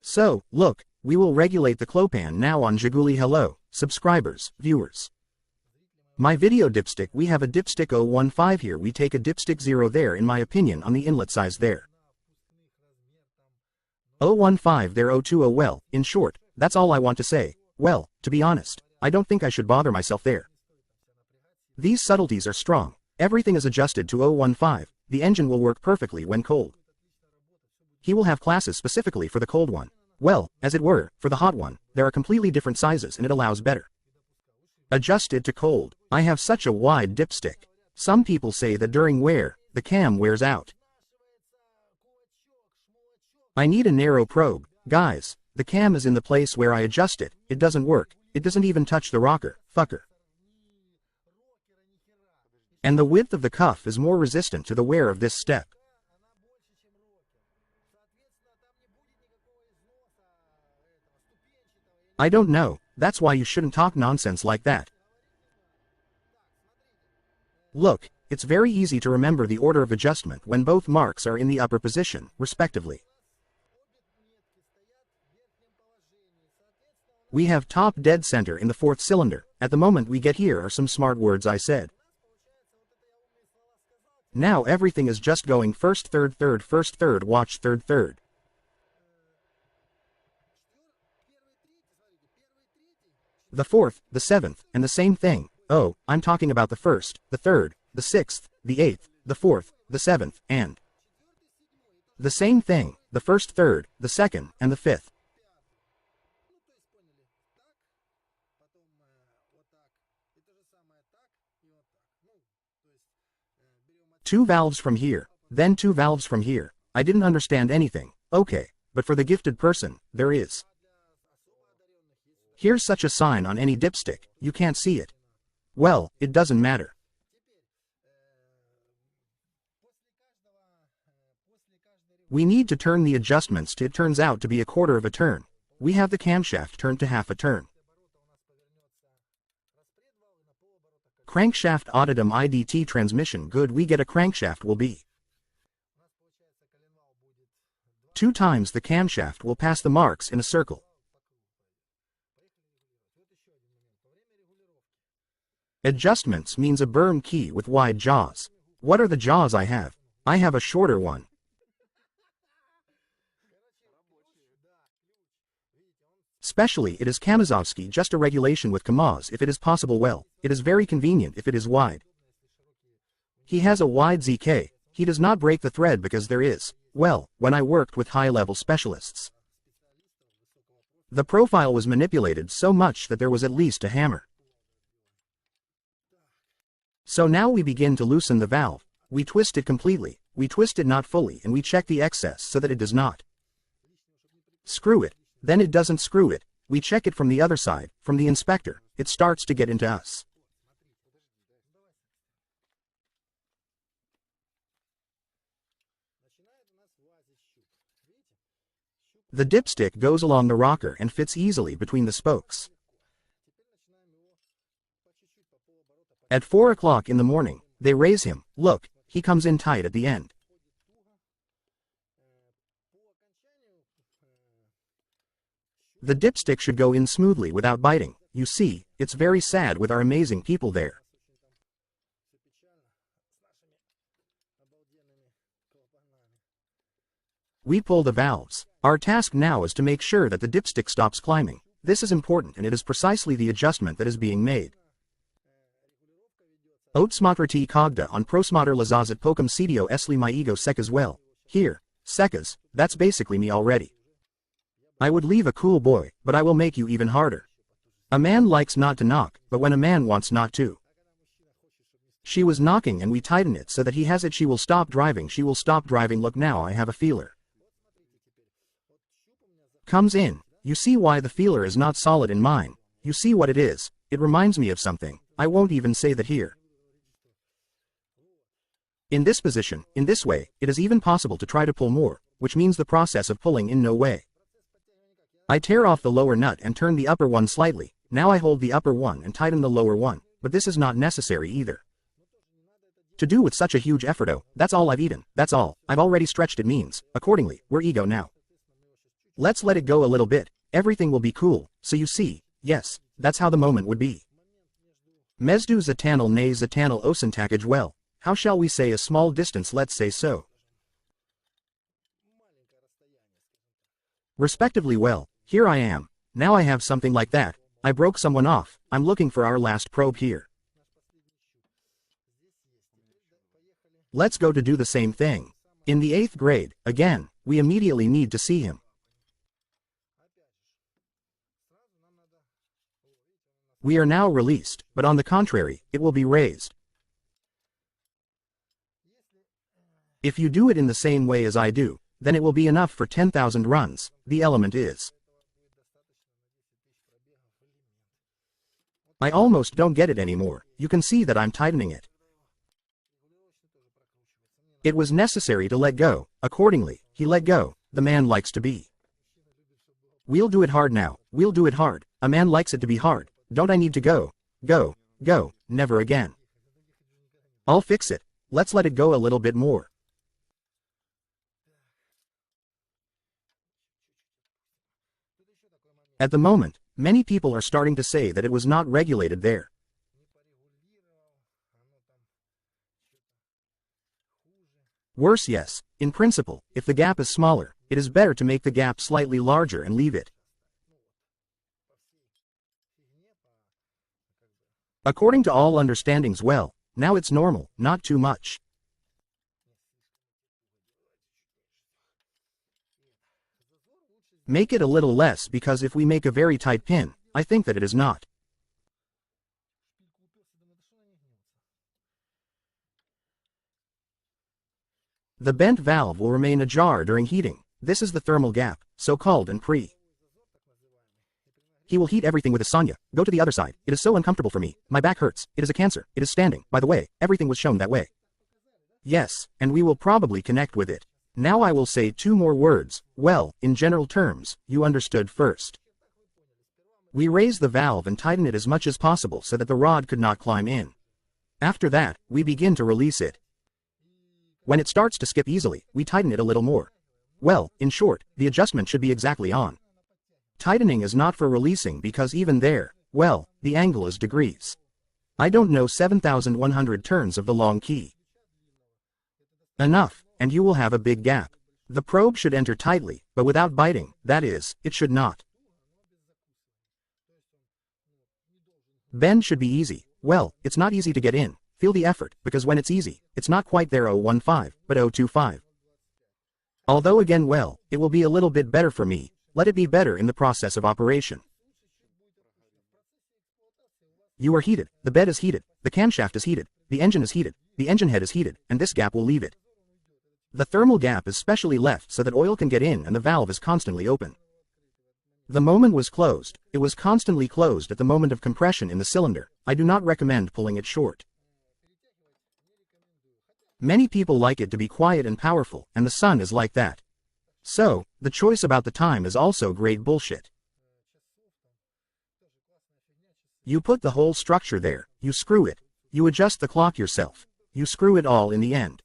So, look, we will regulate the clopan now on Jiguli. Hello, subscribers, viewers. My video dipstick, we have a dipstick 015 here, we take a dipstick 0 there, in my opinion, on the inlet size there. 015 there, 020 well, in short, that's all I want to say. Well, to be honest, I don't think I should bother myself there. These subtleties are strong. Everything is adjusted to 015, the engine will work perfectly when cold. He will have classes specifically for the cold one. Well, as it were, for the hot one, there are completely different sizes and it allows better. Adjusted to cold. I have such a wide dipstick. Some people say that during wear, the cam wears out. I need a narrow probe. Guys, the cam is in the place where I adjust it, it doesn't work, it doesn't even touch the rocker, fucker. And the width of the cuff is more resistant to the wear of this step. I don't know, that's why you shouldn't talk nonsense like that. Look, it's very easy to remember the order of adjustment when both marks are in the upper position, respectively. We have top dead center in the fourth cylinder. At the moment we get here are some smart words I said. Now everything is just going first, third, first, third, watch, third. The fourth, the seventh, and the same thing. Oh, I'm talking about the first, the third, the sixth, the eighth, the fourth, the seventh, and the same thing, the first, third, the second, and the fifth. Two valves from here, then two valves from here. I didn't understand anything, okay, but for the gifted person, there is. Here's such a sign on any dipstick, you can't see it. Well, it doesn't matter. We need to turn the adjustments to it turns out to be a quarter of a turn. We have the camshaft turned to half a turn. Crankshaft Autodom IDT transmission good, we get a crankshaft will be 2 times the camshaft will pass the marks in a circle. Adjustments means a berm key with wide jaws. What are the jaws I have? I have a shorter one. Specially it is Kamazovsky, just a regulation with Kamaz if it is possible. Well, it is very convenient if it is wide. He has a wide ZK, he does not break the thread because there is, well, when I worked with high-level specialists. The profile was manipulated so much that there was at least a hammer. So now we begin to loosen the valve, we twist it completely, we twist it not fully, and we check the excess so that it does not screw it. Then it doesn't screw it, we check it from the other side, from the inspector, it starts to get into us. The dipstick goes along the rocker and fits easily between the spokes. At 4 o'clock in the morning, they raise him, look, he comes in tight at the end. The dipstick should go in smoothly without biting. You see, it's very sad with our amazing people there. We pull the valves. Our task now is to make sure that the dipstick stops climbing. This is important and it is precisely the adjustment that is being made. Otsmatrati Kogda on prosmoter lazazat pokum cdo esli my ego sekas well. Here, sekas, that's basically me already. I would leave a cool boy, but I will make you even harder. A man likes not to knock, but when a man wants not to. She was knocking and we tighten it so that he has it. She will stop driving, she will stop driving. Look, now I have a feeler. Comes in, you see why the feeler is not solid in mine, you see what it is, it reminds me of something, I won't even say that here. In this position, in this way, it is even possible to try to pull more, which means the process of pulling in no way. I tear off the lower nut and turn the upper one slightly, now I hold the upper one and tighten the lower one, but this is not necessary either. To do with such a huge effort, oh, that's all I've eaten, that's all, I've already stretched it means, accordingly, we're ego now. Let's let it go a little bit, everything will be cool, so you see, yes, that's how the moment would be. Mezdu zatanal ne zatanal osantakaj well, how shall we say a small distance, let's say so. Respectively well, here I am, now I have something like that, I broke someone off, I'm looking for our last probe here. Let's go to do the same thing. In the 8th grade, again, we immediately need to see him. We are now released, but on the contrary, it will be raised. If you do it in the same way as I do, then it will be enough for 10,000 runs, the element is. I almost don't get it anymore, you can see that I'm tightening it. It was necessary to let go, accordingly, he let go, the man likes to be. We'll do it hard now, we'll do it hard, a man likes it to be hard, don't I need to go, never again. I'll fix it, let's let it go a little bit more. At the moment, many people are starting to say that it was not regulated there. Worse, yes, in principle, if the gap is smaller, it is better to make the gap slightly larger and leave it. According to all understandings, well, now it's normal, not too much. Make it a little less because if we make a very tight pin, I think that it is not. The bent valve will remain ajar during heating, this is the thermal gap, so-called and pre. He will heat everything with his Sonya, go to the other side, it is so uncomfortable for me, my back hurts, it is a cancer, it is standing, by the way, everything was shown that way. Yes, and we will probably connect with it. Now I will say 2 more words, well, in general terms, you understood first. We raise the valve and tighten it as much as possible so that the rod could not climb in. After that, we begin to release it. When it starts to skip easily, we tighten it a little more. Well, in short, the adjustment should be exactly on. Tightening is not for releasing because even there, well, the angle is degrees. I don't know 7,100 turns of the long key. Enough, and you will have a big gap. The probe should enter tightly, but without biting, that is, it should not. Bend should be easy. Well, it's not easy to get in. Feel the effort, because when it's easy, it's not quite there 015, but 025. Although again well, it will be a little bit better for me, let it be better in the process of operation. You are heated, the bed is heated, the camshaft is heated, the engine is heated, the engine head is heated, and this gap will leave it. The thermal gap is specially left so that oil can get in and the valve is constantly open. The moment was closed, it was constantly closed at the moment of compression in the cylinder, I do not recommend pulling it short. Many people like it to be quiet and powerful, and the sun is like that. So, the choice about the time is also great bullshit. You put the whole structure there, you screw it, you adjust the clock yourself, you screw it all in the end.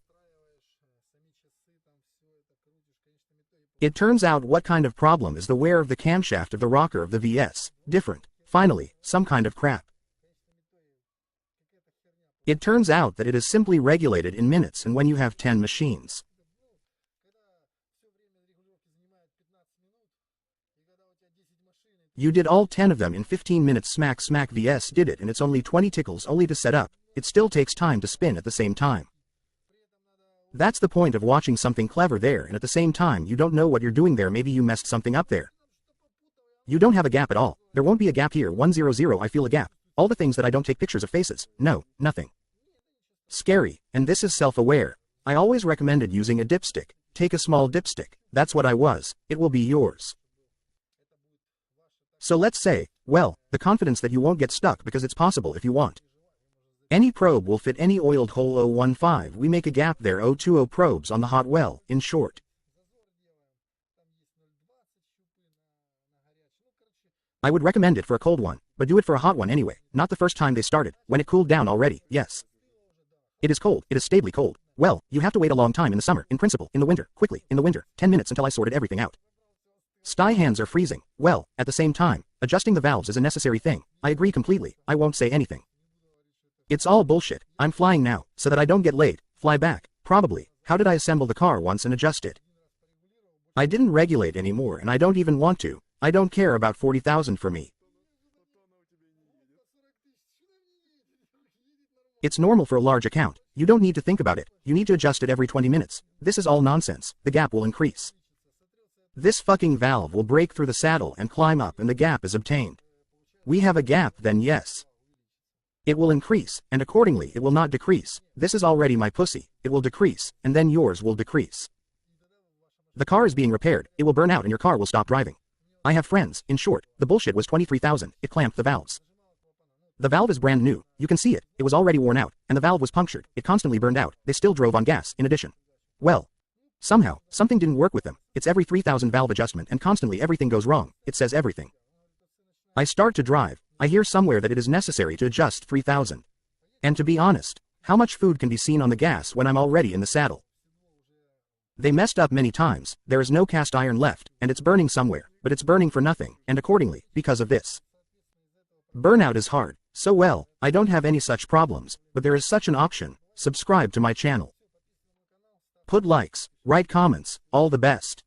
It turns out what kind of problem is the wear of the camshaft of the rocker of the VS, different, finally, some kind of crap. It turns out that it is simply regulated in minutes and when you have 10 machines. You did all 10 of them in 15 minutes smack VS did it and it's only 20 tickles only to set up, it still takes time to spin at the same time. That's the point of watching something clever there and at the same time you don't know what you're doing there, maybe you messed something up there. You don't have a gap at all, there won't be a gap here 100 I feel a gap, all the things that I don't take pictures of faces, no, nothing. Scary, and this is self-aware. I always recommended using a dipstick, take a small dipstick, that's what I was, it will be yours. So let's say, well, the confidence that you won't get stuck because it's possible if you want. Any probe will fit any oiled hole 015, we make a gap there 020 probes on the hot well, in short. I would recommend it for a cold one, but do it for a hot one anyway, not the first time they started, when it cooled down already, yes. It is cold, it is stably cold. Well, you have to wait a long time in the summer, in principle, in the winter, quickly, in the winter, 10 minutes until I sorted everything out. Sty hands are freezing. Well, at the same time, adjusting the valves is a necessary thing. I agree completely. I won't say anything. It's all bullshit. I'm flying now, so that I don't get late. Fly back. Probably. How did I assemble the car once and adjust it? I didn't regulate anymore and I don't even want to. I don't care about 40,000 for me. It's normal for a large account. You don't need to think about it. You need to adjust it every 20 minutes. This is all nonsense. The gap will increase. This fucking valve will break through the saddle and climb up and the gap is obtained. We have a gap then yes. It will increase, and accordingly it will not decrease. This is already my pussy. It will decrease, and then yours will decrease. The car is being repaired. It will burn out and your car will stop driving. I have friends. In short, the bullshit was 23,000. It clamped the valves. The valve is brand new. You can see it. It was already worn out, and the valve was punctured. It constantly burned out. They still drove on gas, in addition. Well, somehow, something didn't work with them. It's every 3,000 valve adjustment and constantly everything goes wrong. It says everything. I start to drive. I hear somewhere that it is necessary to adjust 3,000. And to be honest, how much food can be seen on the gas when I'm already in the saddle? They messed up many times. There is no cast iron left, and it's burning somewhere, but it's burning for nothing, and accordingly, because of this. Burnout is hard. So well, I don't have any such problems, but there is such an option. Subscribe to my channel. Put likes, write comments, all the best.